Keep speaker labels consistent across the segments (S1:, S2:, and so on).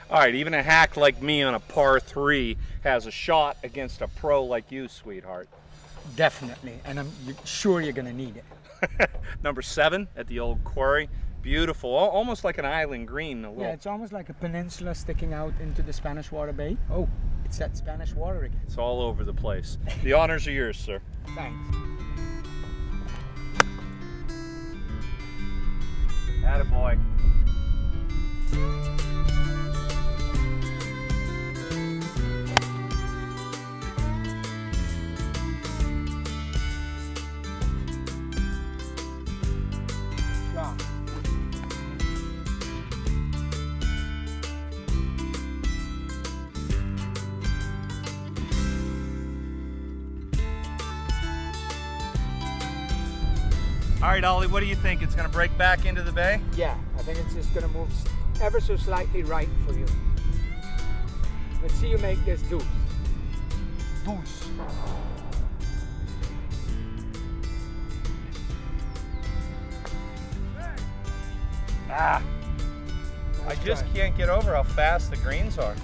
S1: All right, even a hack like me on a par 3 has a shot against a pro like you, sweetheart.
S2: Definitely, and I'm sure you're going to need it.
S1: Number 7 at the old Quarry. Beautiful, almost like an island green.
S2: Yeah, it's almost like a peninsula sticking out into the Spanish Water Bay. Oh, it's that Spanish water again.
S1: It's all over the place. The honors are yours, sir.
S2: Thanks.
S1: Attaboy. All right, Ollie, what do you think? It's going to break back into the bay?
S2: Yeah, I think it's just going to move ever so slightly right for you. Let's see you make this deuce.
S1: Deuce. Ah, I just can't get over how fast the greens are.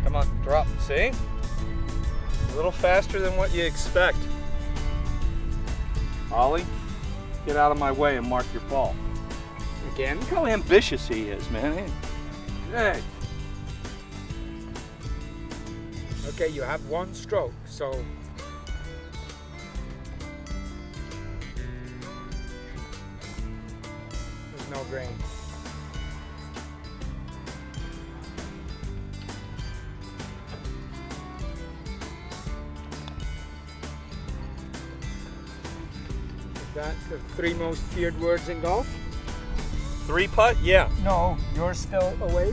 S1: Come on, drop. See? A little faster than what you expect. Ollie, get out of my way and mark your ball.
S2: Again?
S1: Look how ambitious he is, man. Hey.
S2: Okay, you have one stroke, so there's no grain. Is that the 3 most feared words in golf?
S1: 3 putt? Yeah.
S2: No, you're still away.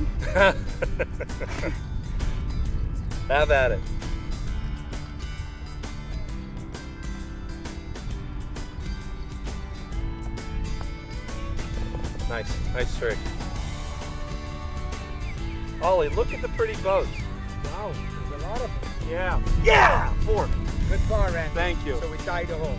S1: Have at it. Nice trick. Ollie, look at the pretty boats.
S2: Wow, there's a lot of them.
S1: Yeah, 4.
S2: Good par, Randy.
S1: Thank you.
S2: So we tied the hole.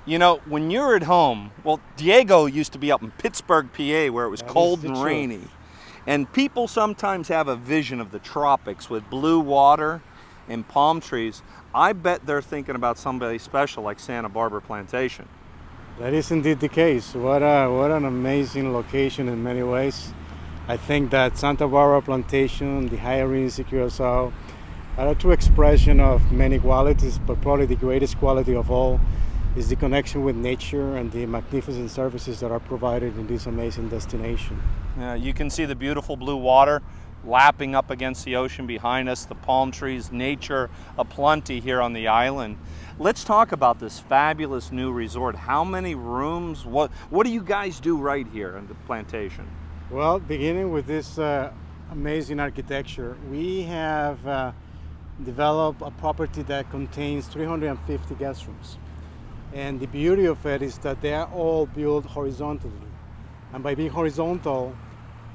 S1: You know, when you're at home, well, Diego used to be up in Pittsburgh, PA, where it was cold and rainy. And people sometimes have a vision of the tropics with blue water and palm trees. I bet they're thinking about somebody special like Santa Barbara Plantation.
S3: That is indeed the case. What an amazing location in many ways. I think that Santa Barbara Plantation, the Hyatt Regency Curacao, are a true expression of many qualities, but probably the greatest quality of all is the connection with nature and the magnificent services that are provided in this amazing destination.
S1: You can see the beautiful blue water lapping up against the ocean behind us, the palm trees, nature aplenty here on the island. Let's talk about this fabulous new resort. How many rooms? What do you guys do right here in the plantation?
S3: Well, beginning with this amazing architecture, we have developed a property that contains 350 guest rooms. And the beauty of it is that they are all built horizontally. And by being horizontal,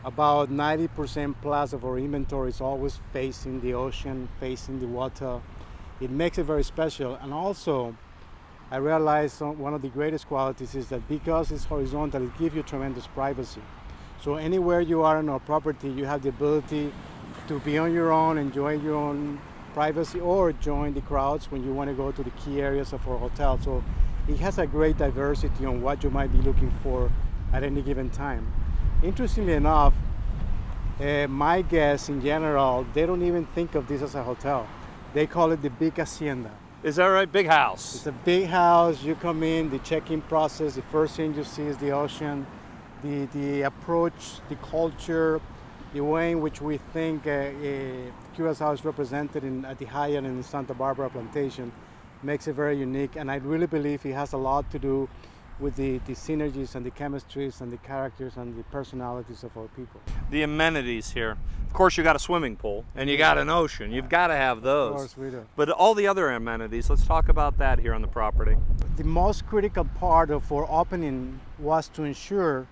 S3: about 90% plus of our inventory is always facing the ocean, facing the water. It makes it very special. And also, I realized one of the greatest qualities is that because it's horizontal, it gives you tremendous privacy. So anywhere you are on our property, you have the ability to be on your own, enjoy your own privacy, or join the crowds when you want to go to the key areas of our hotel. So it has a great diversity on what you might be looking for at any given time. Interestingly enough, my guests in general, they don't even think of this as a hotel. They call it the big hacienda.
S1: Is that right? Big house.
S3: It's a big house. You come in, the check-in process, the first thing you see is the ocean, the approach, the culture, the way in which we think Curacao is represented at the Hyatt and in Santa Barbara Plantation makes it very unique, and I really believe it has a lot to do with the synergies and the chemistries and the characters and the personalities of our people.
S1: The amenities here. Of course, you got a swimming pool and you got an ocean. You've got to have those.
S3: Of course we do.
S1: But all the other amenities, let's talk about that here on the property.
S3: The most critical part of our opening was to ensure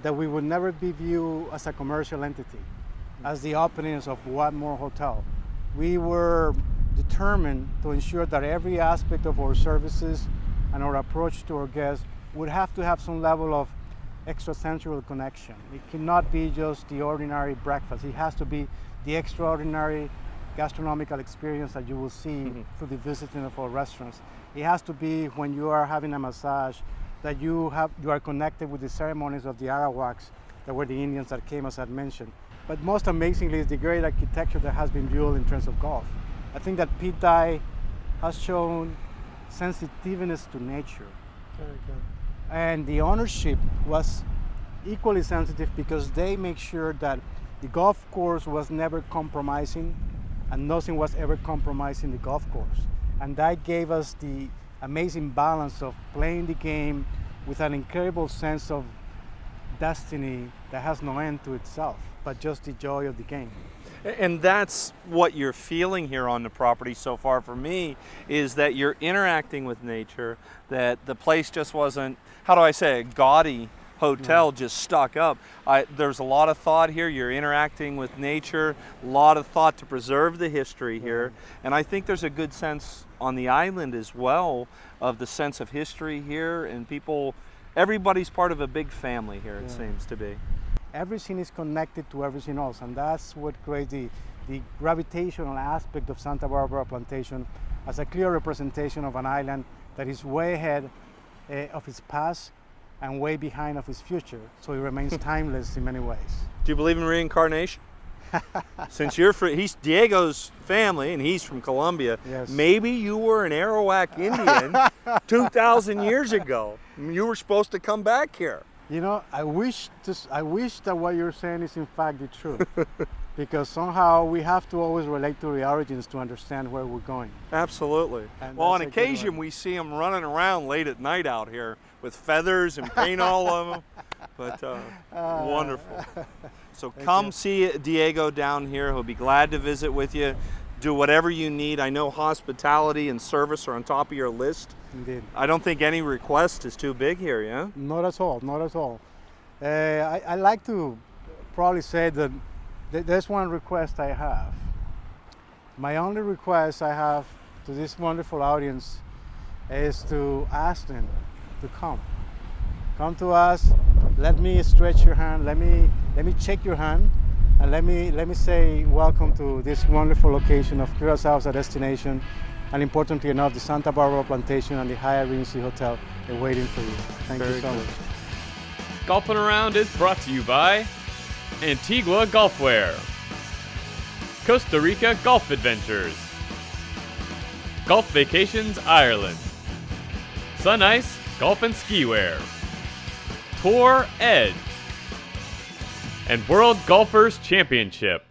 S3: that we would never be viewed as a commercial entity, as the openings of one more hotel. We were determined to ensure that every aspect of our services and our approach to our guests would have to have some level of extrasensual connection. It cannot be just the ordinary breakfast. It has to be the extraordinary gastronomical experience that you will see through the visiting of our restaurants. It has to be when you are having a massage that you are connected with the ceremonies of the Arawaks that were the Indians that came, as I mentioned. But most amazingly is the great architecture that has been built in terms of golf. I think that Pete Dye has shown sensitiveness to nature.
S2: Very good.
S3: And the ownership was equally sensitive because they make sure that the golf course was never compromising and nothing was ever compromising the golf course. And that gave us the amazing balance of playing the game with an incredible sense of destiny that has no end to itself, but just the joy of the game.
S1: And that's what you're feeling here on the property so far for me, is that you're interacting with nature, that the place just wasn't, how do I say, a gaudy hotel just stuck up. There's a lot of thought here. You're interacting with nature, a lot of thought to preserve the history here. And I think there's a good sense on the island as well of the sense of history here, and people, everybody's part of a big family here, it seems to be.
S3: Everything is connected to everything else, and that's what creates the gravitational aspect of Santa Barbara Plantation as a clear representation of an island that is way ahead of its past and way behind of its future, so it remains timeless in many ways.
S1: Do you believe in reincarnation? Since you're he's Diego's family and he's from Colombia, maybe you were an Arawak Indian 2,000 years ago. You were supposed to come back here.
S3: You know, I wish that what you're saying is in fact the truth, because somehow we have to always relate to the origins to understand where we're going.
S1: Absolutely.
S3: And
S1: well, on
S3: that's a good
S1: occasion
S3: one.
S1: we see them running around late at night out here with feathers and paint all of them, but wonderful. So come see Diego down here. He'll be glad to visit with you. Do whatever you need. I know hospitality and service are on top of your list.
S3: Indeed.
S1: I don't think any request is too big here, yeah?
S3: Not at all, not at all. I like to probably say that there's one request I have. My only request I have to this wonderful audience is to ask them to come. Come to us, let me stretch your hand, let me shake your hand, and let me say welcome to this wonderful location of Curacao as a destination, and importantly enough, the Santa Barbara Plantation and the Hyatt Regency Hotel are waiting for you. Thank you so much.
S4: Golfing Around is brought to you by Antigua Golfwear, Costa Rica Golf Adventures, Golf Vacations Ireland, Sun Ice Golf and Ski Wear, Tour Edge, and World Golfers Championship.